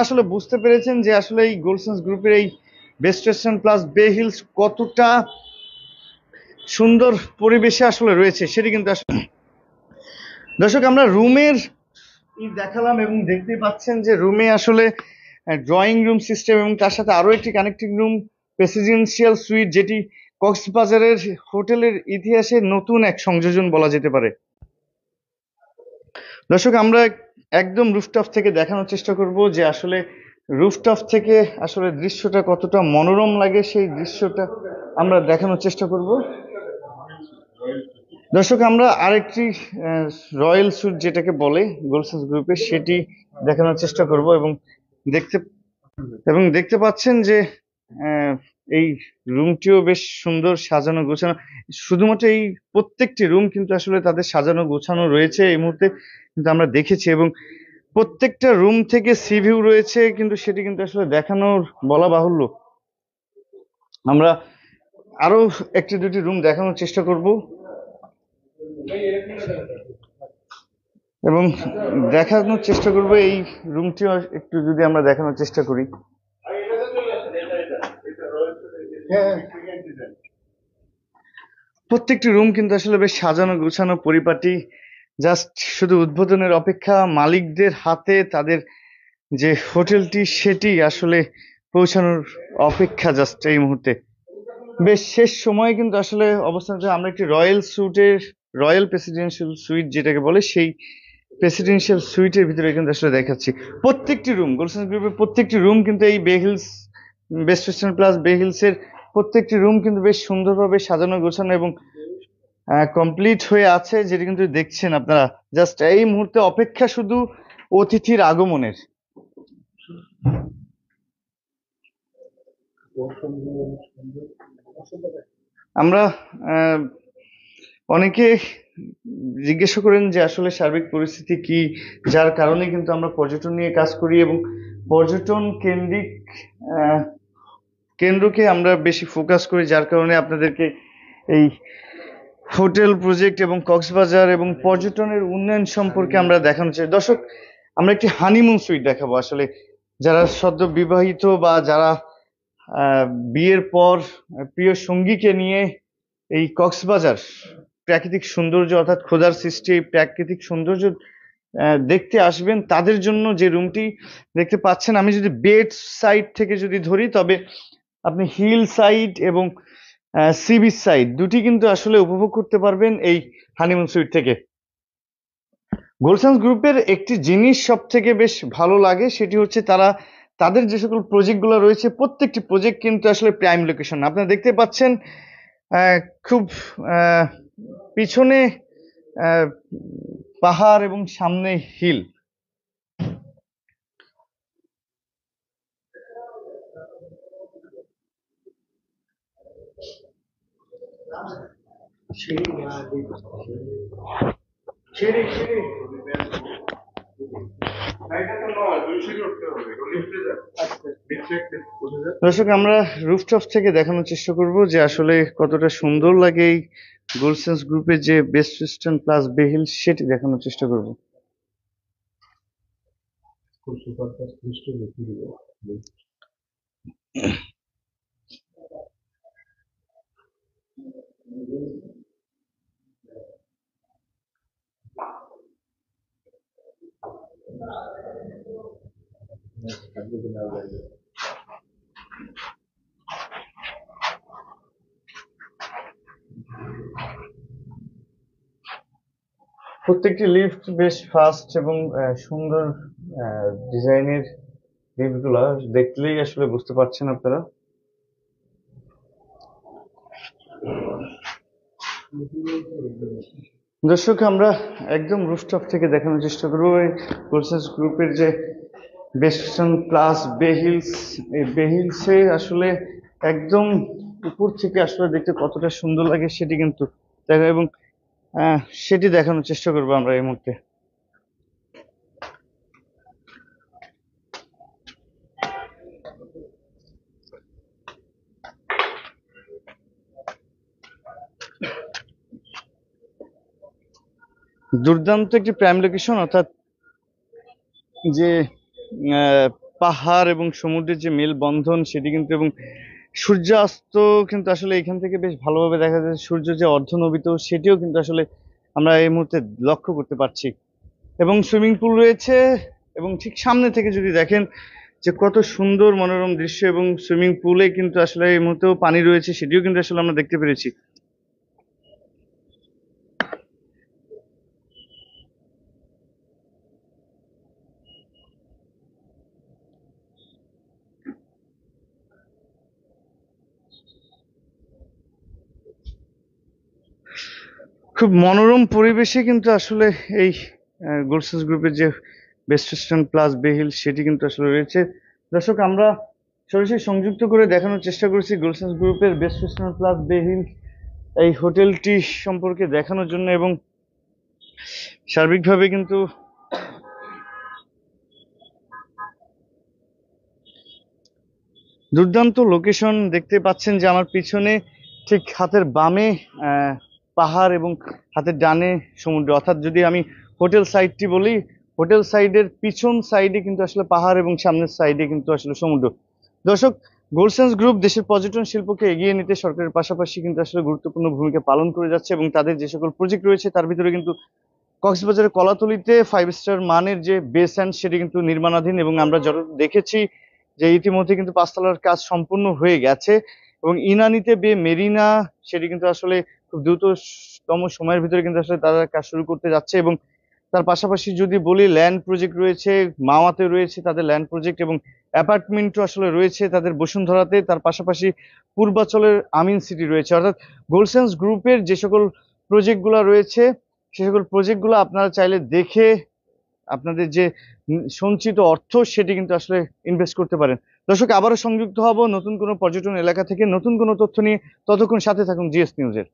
আসলে বুঝতে পেরেছেন যে আসলে এই গোলসেন্স গ্রুপের এই বেস্ট ওয়েস্টার্ন প্লাস বে হিলস কতটা সুন্দর পরিবেশে আসলে রয়েছে সেটি কিন্তু আসলে দর্শক আমরা রুমের দেখালাম এবং দেখতে পাচ্ছেন যে রুমে আসলে ড্রয়িং রুম সিস্টেম এবং তার সাথে আরো একটি কানেক্টিং রুম প্রেসিডেন্সিয়াল সুইট, যেটি কক্সবাজারের হোটেলের ইতিহাসে নতুন এক সংযোজন বলা যেতে পারে। দর্শক আমরা একদম রুফটপ থেকে দেখানোর চেষ্টা করব যে আসলে রুফটপ থেকে আসলে দৃশ্যটা কতটা মনোরম লাগে, সেই দৃশ্যটা আমরা দেখানোর চেষ্টা করব। দর্শক আমরা আরেকটি রয়্যাল স্যুট যেটাকে বলে গোলসেন্স গ্রুপে সেটি দেখানোর চেষ্টা করব এবং দেখতে পাচ্ছেন যে এই রুমটিও বেশ সুন্দর সাজানো গোছানো। শুধুমাত্র এই প্রত্যেকটি রুম কিন্তু আসলে তাদের সাজানো গোছানো রয়েছে এই মুহূর্তে কিন্তু আমরা দেখেছি, এবং প্রত্যেকটা রুম থেকে সি ভিউ রয়েছে, কিন্তু সেটি কিন্তু আসলে দেখানোর বলা বাহুল্য। আমরা আরো একটি দুটি রুম দেখানোর চেষ্টা করব এবং দেখানোর চেষ্টা করব এই রুমটিও একটু যদি আমরা দেখানোর চেষ্টা করি। প্রত্যেকটি রুম কিন্তু আসলে বেশ সাজানো গোছানো পরিপাটি, জাস্ট শুধু উদ্বোধনের অপেক্ষা, মালিকদের হাতে তাদের যে হোটেলটি সেটি আসলে পৌঁছানোর অপেক্ষা জাস্ট এই মুহূর্তে। বেশ শেষ সময়ে কিন্তু আসলে অবস্থান আমরা একটি রয়্যাল প্রেসিডেন্সিয়াল সুইট যেটাকে বলে সেই প্রেসিডেন্সিয়াল সুইটের ভিতরে কিন্তু আসলে দেখাচ্ছি প্রত্যেকটি রুম গোলসেন্স গ্রুপের প্রত্যেকটি রুম কিন্তু এই বে হিলস বেস্ট ওয়েস্টার্ন প্লাস বে হিলস এর প্রত্যেকটি রুম কিন্তু বেশ সুন্দরভাবে সাজানো গোছানো এবং কমপ্লিট হয়ে আছে, যেটি কিন্তু দেখছেন আপনারা। জাস্ট এই মুহূর্তে অপেক্ষা শুধু অতিথির আগমনের। আমরা অনেকে জিজ্ঞাসা করেন যে আসলে সার্বিক পরিস্থিতি কি, যার কারণে কিন্তু আমরা পর্যটন নিয়ে কাজ করি এবং পর্যটন কেন্দ্রিক কেন্দ্রকে আমরা বেশি ফোকাস করি, যার কারণে আপনাদেরকে এই হোটেল প্রজেক্ট এবং কক্সবাজার এবং পর্যটনের উন্নয়ন সম্পর্কে আমরা দেখানো চাই। দর্শক আমরা একটি হানিমুন সুইট দেখাবো। আসলে যারা সদ্য বিবাহিত বা যারা বিয়ের পর প্রিয় সঙ্গীকে নিয়ে এই কক্সবাজার প্রাকৃতিক সৌন্দর্য অর্থাৎ খোদার সৃষ্টি এই প্রাকৃতিক সৌন্দর্য দেখতে আসবেন, তাদের জন্য যে রুমটি দেখতে পাচ্ছেন, আমি যদি বেড সাইড থেকে যদি ধরি তবে আপনি হিল সাইড এবং সি বিচ সাইড দুটি কিন্তু আসলে উপভোগ করতে পারবেন এই হানিমুন সুইট থেকে। গোলসেন্স গ্রুপের একটি জিনিস সব থেকে বেশ ভালো লাগে, সেটি হচ্ছে তাদের যে সকল প্রজেক্টগুলো রয়েছে প্রত্যেকটি প্রজেক্ট কিন্তু আসলে প্রাইম লোকেশন। আপনারা দেখতে পাচ্ছেন খুব পিছনে পাহাড় এবং সামনে হিল। দর্শক আমরা রুফটপ থেকে দেখানোর চেষ্টা করব যে আসলে কতটা সুন্দর লাগে এই গোলসেন্স গ্রুপের যে বেস্ট ওয়েস্টার্ন প্লাস বে হিলস সেটি দেখানোর চেষ্টা করব। প্রত্যেকটি লিফট বেশ ফাস্ট এবং সুন্দর ডিজাইনের লিফটগুলা দেখলেই আসলে বুঝতে পারছেন আপনারা। দর্শক আমরা একদম রুফটপ থেকে দেখানোর চেষ্টা করবো এই গোলসেন্স গ্রুপের যে বেস্ট ওয়েস্টার্ন প্লাস বে হিলস, এই বে হিলসে আসলে একদম উপর থেকে আসলে দেখতে কতটা সুন্দর লাগে সেটি কিন্তু দেখা এবং সেটি দেখানোর চেষ্টা করবো আমরা এই মুহূর্তে। দুর্দান্ত একটি প্রাইম লোকেশন, অর্থাৎ যে পাহাড় এবং সমুদ্রের যে মেলবন্ধন সেটি কিন্তু, এবং সূর্যাস্ত কিন্তু আসলে এখান থেকে বেশ ভালোভাবে দেখা যায়। সূর্য যে অর্ধনমিত সেটিও কিন্তু আসলে আমরা এই মুহূর্তে লক্ষ্য করতে পারছি। এবং সুইমিং পুল রয়েছে, এবং ঠিক সামনে থেকে যদি দেখেন যে কত সুন্দর মনোরম দৃশ্য, এবং সুইমিং পুলে কিন্তু আসলে এই মুহূর্তেও পানি রয়েছে সেটিও কিন্তু আসলে আমরা দেখতে পেরেছি। খুব মনোরম পরিবেশে কিন্তু আসলে এই গোলসেন্স গ্রুপের যে বেস্ট রেস্টুরেন্ট প্লাস বে হিল সেটি কিন্তু আসলে রয়েছে। দর্শক, আমরা সরাসরি সংযুক্ত করে দেখানোর চেষ্টা করেছি গোলসেন্স গ্রুপের বেস্ট রেস্টুরেন্ট প্লাস বে হিল এই হোটেলটি সম্পর্কে দেখানোর জন্য, এবং সার্বিকভাবে কিন্তু দুর্দান্ত লোকেশন দেখতে পাচ্ছেন যে আমার পিছনে ঠিক হাতের বামে পাহাড় এবং হাতের ডানে সমুদ্র, অর্থাৎ যদি আমি হোটেল সাইডটি বলি, হোটেল সাইডের পিছন সাইডে কিন্তু আসলে পাহাড় এবং সামনের সাইডে কিন্তু আসলে সমুদ্র। দর্শক, গোলসেন্স গ্রুপ দেশের পর্যটন শিল্পকে এগিয়ে নিতে সরকারের পাশাপাশি কিন্তু আসলে গুরুত্বপূর্ণ ভূমিকা পালন করে যাচ্ছে, এবং তাদের যে সকল প্রজেক্ট রয়েছে তার ভিতরে কিন্তু কক্সবাজারের কলাতলিতে 5 স্টার মানের যে বেস অ্যান্ড সেটি কিন্তু নির্মাণাধীন, এবং আমরা যত দেখেছি যে ইতিমধ্যে কিন্তু 5 তলার কাজ সম্পূর্ণ হয়ে গেছে, এবং ইনানিতে বে মেরিনা সেটি কিন্তু আসলে খুব দ্রুততম সময়ের ভিতরে কিন্তু আসলে তারা কাজ শুরু করতে যাচ্ছে। এবং তার পাশাপাশি যদি বলি ল্যান্ড প্রজেক্ট রয়েছে, মাওয়াতে রয়েছে তাদের ল্যান্ড প্রজেক্ট, এবং অ্যাপার্টমেন্টও আসলে রয়েছে তাদের বসুন্ধরাতে। তার পাশাপাশি পূর্বাচলের আমিন সিটি রয়েছে। অর্থাৎ গোলসেন্স গ্রুপের যে সকল প্রজেক্টগুলো রয়েছে সে সকল প্রজেক্টগুলো আপনারা চাইলে দেখে আপনাদের যে সঞ্চিত অর্থ সেটি কিন্তু আসলে ইনভেস্ট করতে পারেন। দর্শক, আবারও সংযুক্ত হব নতুন কোনো পর্যটন এলাকা থেকে নতুন কোনো তথ্য নিয়ে। ততক্ষণ সাথে থাকুন জিএস নিউজের।